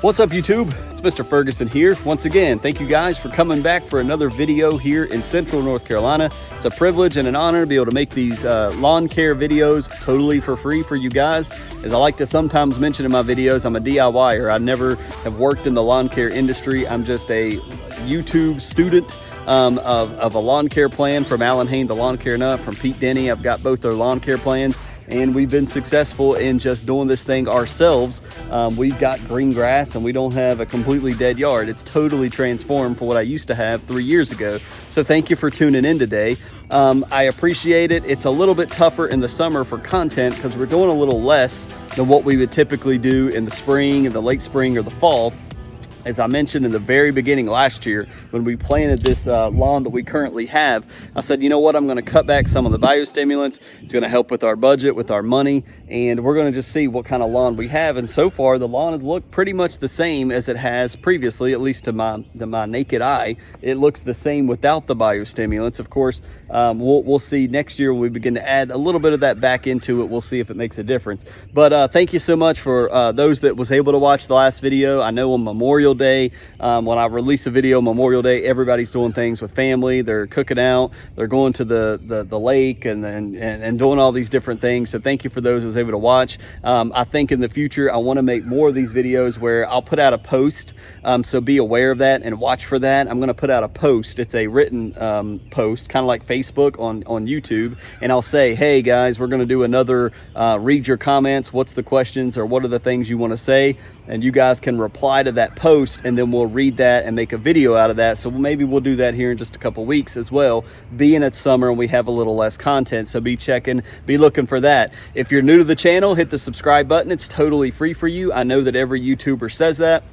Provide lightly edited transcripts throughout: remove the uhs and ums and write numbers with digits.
What's up, YouTube? It's Mr. Ferguson here. Once again, thank you guys for coming back for another video here in Central North Carolina. It's a privilege and an honor to be able to make these lawn care videos totally for free for you guys. As I like to sometimes mention in my videos, I'm a DIYer. I never have worked in the lawn care industry. I'm just a YouTube student of a lawn care plan from Alan Hain, the Lawn Care Nut, from Pete Denny. I've got both their lawn care plans, and we've been successful in just doing this thing ourselves. We've got green grass and we don't have a completely dead yard. It's totally transformed from what I used to have 3 years ago. So thank you for tuning in today. I appreciate it. It's a little bit tougher in the summer for content because we're doing a little less than what we would typically do in the spring, in the late spring or the fall. As I mentioned in the very beginning last year, when we planted this lawn that we currently have, I said, you know what, I'm going to cut back some of the biostimulants. It's going to help with our budget, with our money, and we're going to just see what kind of lawn we have. And so far, the lawn has looked pretty much the same as it has previously, at least to my naked eye. It looks the same without the biostimulants. Of course, we'll see next year when we begin to add a little bit of that back into it. We'll see if it makes a difference. But thank you so much for those that was able to watch the last video. I know on Memorial Day, when I release a video Memorial Day, everybody's doing things with family. They're cooking out, they're going to the lake and doing all these different things. So thank you for those who was able to watch. I think in the future I want to make more of these videos where I'll put out a post, so be aware of that and watch for that. I'm going to put out a post. It's a written post, kind of like Facebook on YouTube, and I'll say, hey guys, we're going to do another read your comments, what's the questions or what are the things you want to say, and you guys can reply to that post, and then we'll read that and make a video out of that. So maybe we'll do that here in just a couple weeks as well, being it's summer and we have a little less content. So be looking for that. If you're new to the channel, hit the subscribe button. It's totally free for you. I know that every YouTuber says that,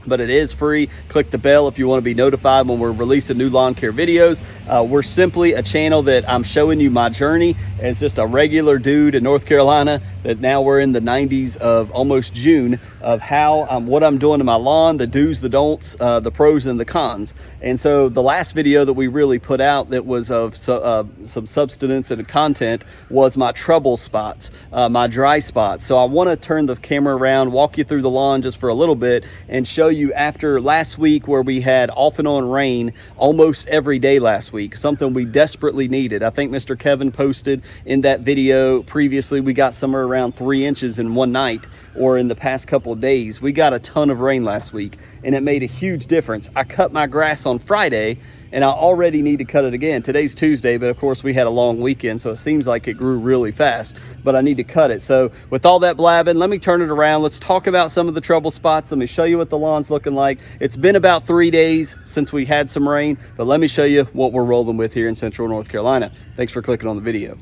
but it is free. Click the bell if you want to be notified when we're releasing new lawn care videos. We're simply a channel that I'm showing you my journey as just a regular dude in North Carolina, that now we're in the 90s of almost June, of how what I'm doing to my lawn, the do's, the don'ts, the pros and the cons. And so the last video that we really put out that was of some substance and content was my trouble spots, my dry spots. So I want to turn the camera around, walk you through the lawn just for a little bit, and show you after last week where we had off and on rain almost every day last week, something we desperately needed. I think Mr. Kevin posted in that video previously, we got somewhere around 3 inches in one night, or in the past couple of days. We got a ton of rain last week and it made a huge difference. I cut my grass on Friday and I already need to cut it again. Today's Tuesday, but of course we had a long weekend, so it seems like it grew really fast, but I need to cut it. So with all that blabbing, let me turn it around. Let's talk about some of the trouble spots. Let me show you what the lawn's looking like. It's been about 3 days since we had some rain, but let me show you what we're rolling with here in Central North Carolina. Thanks for clicking on the video.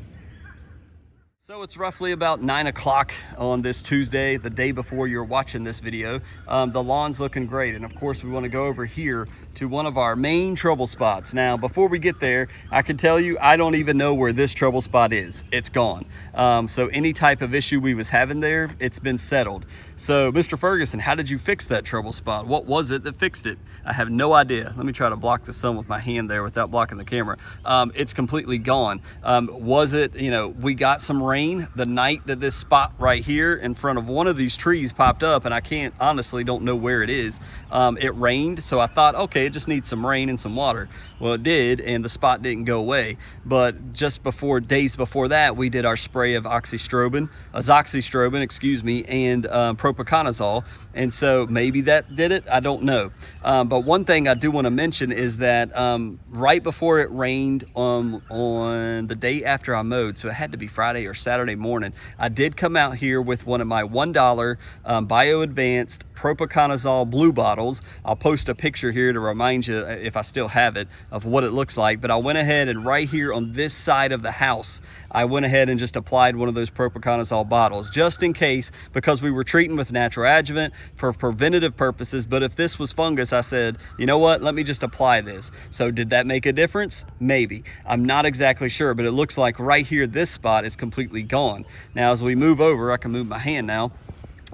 So it's roughly about 9 o'clock on this Tuesday, the day before you're watching this video. The lawn's looking great, and of course we want to go over here to one of our main trouble spots. Now before we get there, I can tell you I don't even know where this trouble spot is. It's gone. So any type of issue we was having there, it's been settled. So Mr. Ferguson, how did you fix that trouble spot? What was it that fixed it? I have no idea. Let me try to block the sun with my hand there without blocking the camera. It's completely gone. Was it, we got some rain the night that this spot right here in front of one of these trees popped up, and I honestly don't know where it is. It rained, so I thought, okay, it just needs some rain and some water. Well, it did, and the spot didn't go away. But just days before that, we did our spray of azoxystrobin, and propiconazole, and so maybe that did it. I don't know. But one thing I do want to mention is that right before it rained on the day after I mowed, so it had to be Friday or Saturday morning, I did come out here with one of my $1 Bio Advanced propiconazole blue bottles. I'll post a picture here to remind you, if I still have it, of what it looks like. But I went ahead and right here on this side of the house, I went ahead and just applied one of those propiconazole bottles, just in case, because we were treating with natural adjuvant for preventative purposes. But if this was fungus, I said, you know what, let me just apply this. So did that make a difference? Maybe. I'm not exactly sure, but it looks like right here, this spot is completely gone. Now, as we move over, I can move my hand now.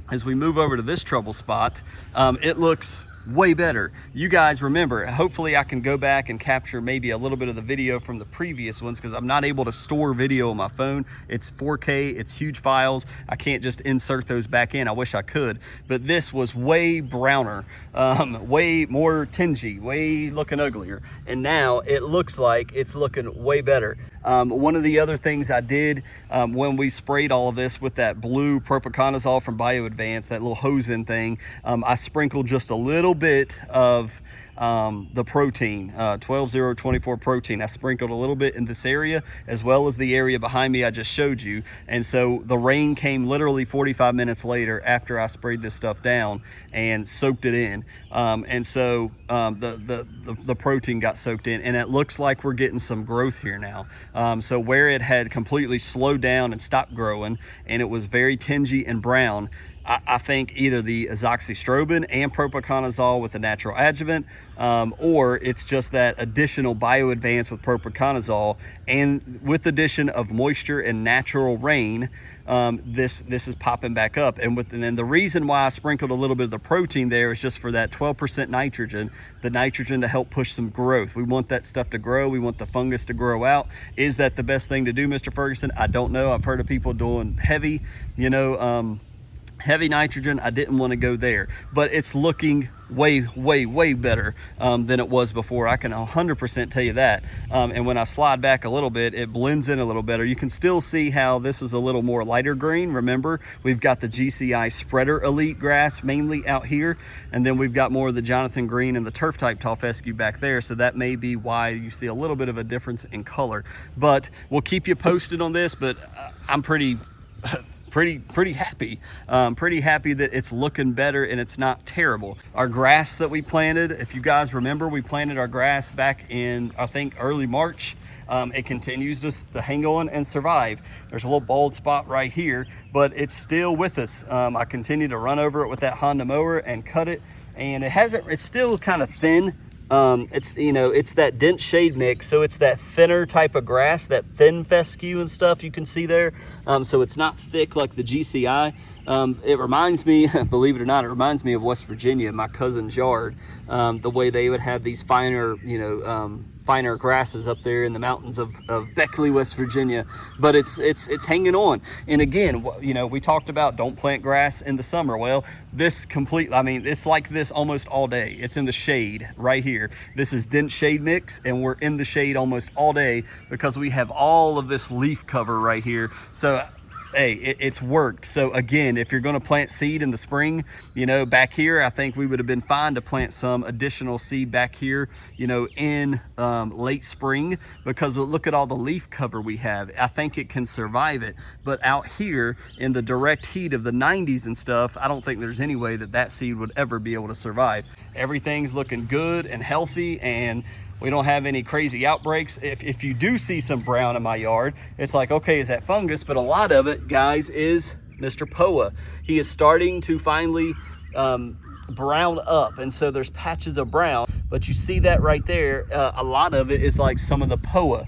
As we move over to this trouble spot, it looks way better. You guys remember, hopefully I can go back and capture maybe a little bit of the video from the previous ones, because I'm not able to store video on my phone. It's 4K, it's huge files. I can't just insert those back in. I wish I could, but this was way browner, way more tingy, way looking uglier. And now it looks like it's looking way better. One of the other things I did when we sprayed all of this with that blue propiconazole from BioAdvance, that little hose-in thing, I sprinkled just a little bit of the protein, 12-0-24 protein. I sprinkled a little bit in this area as well as the area behind me I just showed you. And so the rain came literally 45 minutes later after I sprayed this stuff down and soaked it in. And so the protein got soaked in, and it looks like we're getting some growth here now. So where it had completely slowed down and stopped growing and it was very tingy and brown, I think either the azoxystrobin and propiconazole with the natural adjuvant, or it's just that additional BioAdvance with propiconazole, and with addition of moisture and natural rain, this is popping back up. And then the reason why I sprinkled a little bit of the protein there is just for that 12% nitrogen, the nitrogen to help push some growth. We want that stuff to grow. We want the fungus to grow out. Is that the best thing to do, Mr. Ferguson? I don't know. I've heard of people doing heavy, heavy nitrogen. I didn't want to go there, but it's looking way better than it was before. I can 100% tell you that. And when I slide back a little bit, it blends in a little better. You can still see how this is a little more lighter green. Remember, we've got the GCI spreader elite grass mainly out here, and then we've got more of the Jonathan Green and the turf type tall fescue back there. So that may be why you see a little bit of a difference in color, but we'll keep you posted on this. But I'm pretty happy. Pretty happy that it's looking better and it's not terrible. Our grass that we planted, if you guys remember, we planted our grass back in, I think, early March. It continues to hang on and survive. There's a little bald spot right here, but it's still with us. I continue to run over it with that Honda mower and cut it, and it's still kind of thin. It's that dense shade mix, so it's that thinner type of grass, that thin fescue and stuff you can see there. So it's not thick like the GCI. It reminds me, believe it or not, it reminds me of West Virginia, my cousin's yard, the way they would have these finer, finer grasses up there in the mountains of Beckley, West Virginia. But it's hanging on. And again, we talked about don't plant grass in the summer. Well, it's like this almost all day. It's in the shade right here. This is dense shade mix, and we're in the shade almost all day because we have all of this leaf cover right here. So hey, it's worked. So again, if you're going to plant seed in the spring, back here, I think we would have been fine to plant some additional seed back here, in late spring, because look at all the leaf cover we have. I think it can survive it. But out here in the direct heat of the 90s and stuff, I don't think there's any way that seed would ever be able to survive. Everything's looking good and healthy, and we don't have any crazy outbreaks. If you do see some brown in my yard, it's like, okay, is that fungus? But a lot of it, guys, is Mr. POA. He is starting to finally brown up, and so there's patches of brown, but you see that right there. A lot of it is like some of the POA.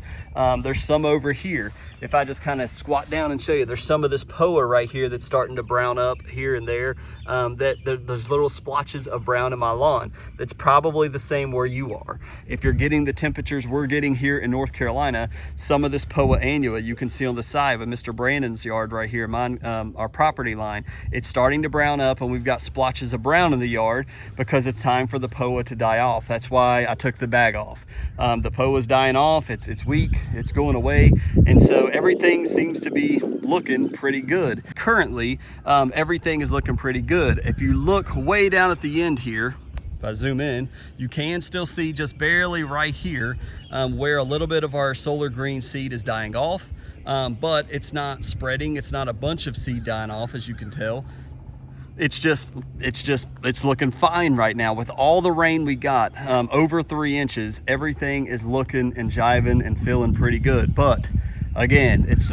There's some over here. If I just kind of squat down and show you, there's some of this POA right here that's starting to brown up here and there. There's little splotches of brown in my lawn. That's probably the same where you are. If you're getting the temperatures we're getting here in North Carolina, some of this POA annua you can see on the side of Mr. Brandon's yard right here, our property line. It's starting to brown up, and we've got splotches of brown in the yard because it's time for the POA to die off. That's why I took the bag off. The POA's dying off. It's weak. It's going away, and so everything seems to be looking pretty good. Currently, everything is looking pretty good. If you look way down at the end here, if I zoom in, you can still see just barely right here where a little bit of our solar green seed is dying off, but it's not spreading. It's not a bunch of seed dying off, as you can tell. It's looking fine right now with all the rain we got, over 3 inches. Everything is looking and jiving and feeling pretty good. But again, it's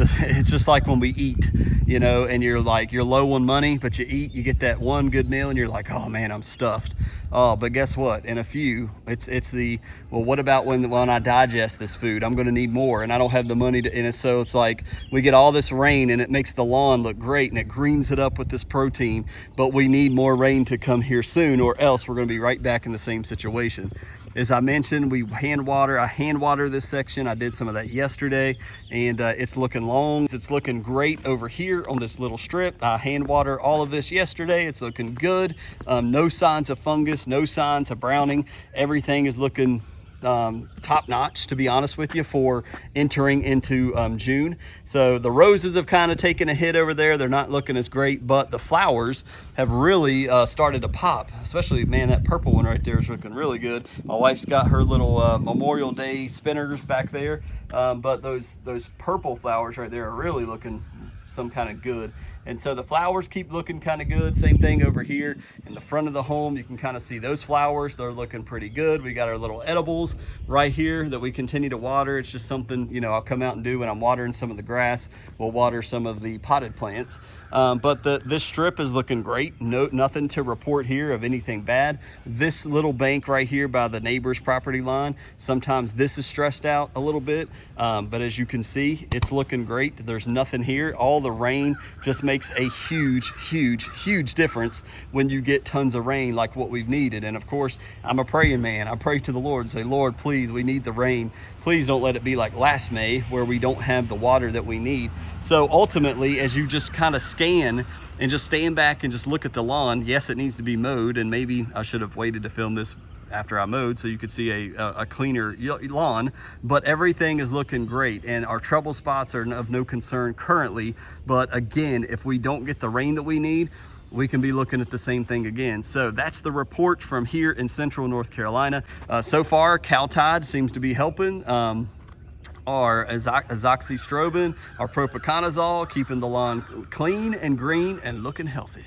just like when we eat, and you're low on money, but you get that one good meal and you're like, oh man, I'm stuffed. But guess what? In a few, it's the, well, what about when I digest this food? I'm going to need more, and I don't have the money to. And so it's like we get all this rain, and it makes the lawn look great, and it greens it up with this protein. But we need more rain to come here soon, or else we're going to be right back in the same situation. As I mentioned, I hand water this section. I did some of that yesterday, and it's looking long. It's looking great over here on this little strip. I hand water all of this yesterday. It's looking good. No signs of fungus, no signs of browning. Everything is looking top notch, to be honest with you, for entering into June. So the roses have kind of taken a hit over there. They're not looking as great, but the flowers have really started to pop, especially, man, that purple one right there is looking really good. My wife's got her little Memorial Day spinners back there, but those purple flowers right there are really looking some kind of good. And so the flowers keep looking kind of good. Same thing over here in the front of the home. You can kind of see those flowers. They're looking pretty good. We got our little edibles right here that we continue to water. It's just something, you know, I'll come out and do when I'm watering some of the grass. We'll water some of the potted plants. But this strip is looking great. Nothing to report here of anything bad. This little bank right here by the neighbor's property line, sometimes this is stressed out a little bit. But as you can see, it's looking great. There's nothing here. All the rain just makes a huge difference when you get tons of rain like what we've needed. And of course, I'm a praying man. I pray to the Lord and say, Lord, please, we need the rain. Please don't let it be like last May where we don't have the water that we need. So ultimately, as you just kind of scan and just stand back and just look at the lawn, yes, it needs to be mowed, and maybe I should have waited to film this after I mowed so you could see a cleaner lawn, but everything is looking great, and our trouble spots are of no concern currently. But again, if we don't get the rain that we need, we can be looking at the same thing again. So that's the report from here in central North Carolina. So far, cow tide seems to be helping. Our azoxystrobin, our propiconazole, keeping the lawn clean and green and looking healthy.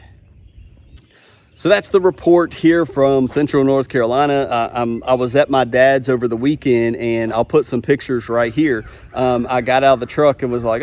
So that's the report here from central North Carolina. I was at my dad's over the weekend, and I'll put some pictures right here. I got out of the truck and was like,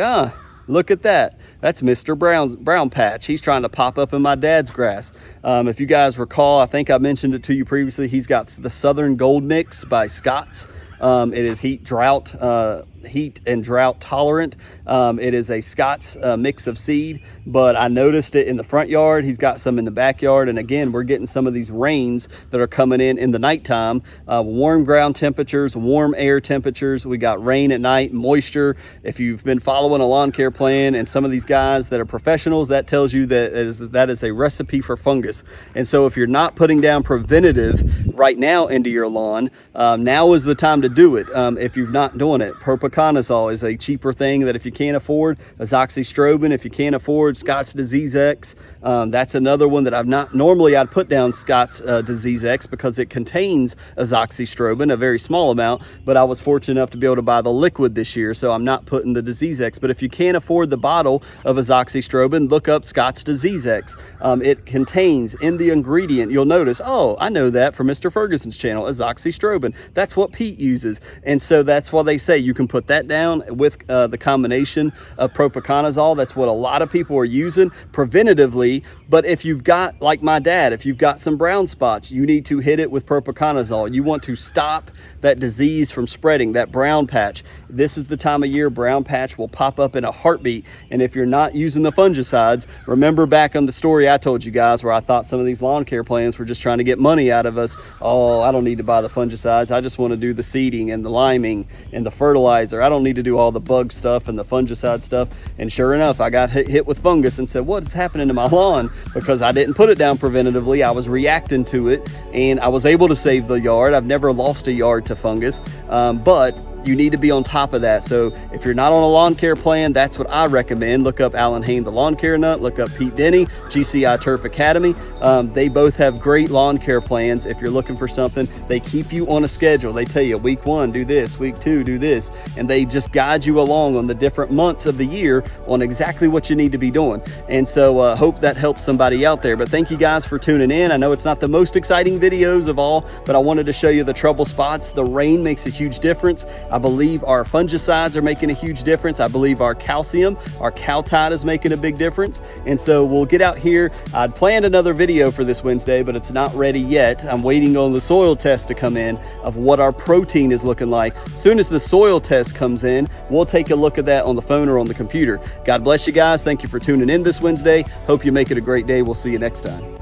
look at that. That's Mr. Brown Patch. He's trying to pop up in my dad's grass. If you guys recall, I think I mentioned it to you previously, he's got the Southern Gold Mix by Scott's. It is heat and drought tolerant. It is a Scott's mix of seed, but I noticed it in the front yard. He's got some in the backyard. And again, we're getting some of these rains that are coming in the nighttime, warm ground temperatures, warm air temperatures. We got rain at night, moisture. If you've been following a lawn care plan and some of these guys that are professionals, that tells you that is a recipe for fungus. And so if you're not putting down preventative right now into your lawn, now is the time to do it. If you're not doing it, propiconazole is a cheaper thing that if you can't afford, azoxystrobin if you can't afford, Scott's Disease X. That's another one that I'd put down Scott's Disease X because it contains azoxystrobin, a very small amount, but I was fortunate enough to be able to buy the liquid this year, so I'm not putting the Disease X. But if you can't afford the bottle of azoxystrobin, look up Scott's Disease X. It contains in the ingredient, you'll notice, oh, I know that from Mr. Ferguson's channel, azoxystrobin. That's what Pete uses. And so that's why they say you can put that down with the combination of propiconazole. That's what a lot of people are using preventatively. But if you've got, like my dad, if you've got some brown spots, you need to hit it with propiconazole. You want to stop that disease from spreading, that brown patch. This is the time of year brown patch will pop up in a heartbeat. And if you're not using the fungicides, remember back on the story I told you guys where I thought some of these lawn care plans were just trying to get money out of us. Oh, I don't need to buy the fungicides. I just want to do the seeding and the liming and the fertilizer. I don't need to do all the bug stuff and the fungicide stuff. And sure enough, I got hit with fungus and said, what is happening to my lawn? Because I didn't put it down preventatively. I was reacting to it, and I was able to save the yard. I've never lost a yard to fungus, but you need to be on top of that. So if you're not on a lawn care plan, that's what I recommend. Look up Alan Hain, the lawn care nut. Look up Pete Denny, GCI Turf Academy. They both have great lawn care plans. If you're looking for something, they keep you on a schedule. They tell you week 1, do this, week 2, do this. And they just guide you along on the different months of the year on exactly what you need to be doing. And so hope that helps somebody out there. But thank you guys for tuning in. I know it's not the most exciting videos of all, but I wanted to show you the trouble spots. The rain makes a huge difference. I believe our fungicides are making a huge difference. I believe our calcium, our Caltide is making a big difference. And so we'll get out here. I'd planned another video for this Wednesday, but it's not ready yet. I'm waiting on the soil test to come in of what our protein is looking like. As soon as the soil test comes in, we'll take a look at that on the phone or on the computer. God bless you guys. Thank you for tuning in this Wednesday. Hope you make it a great day. We'll see you next time.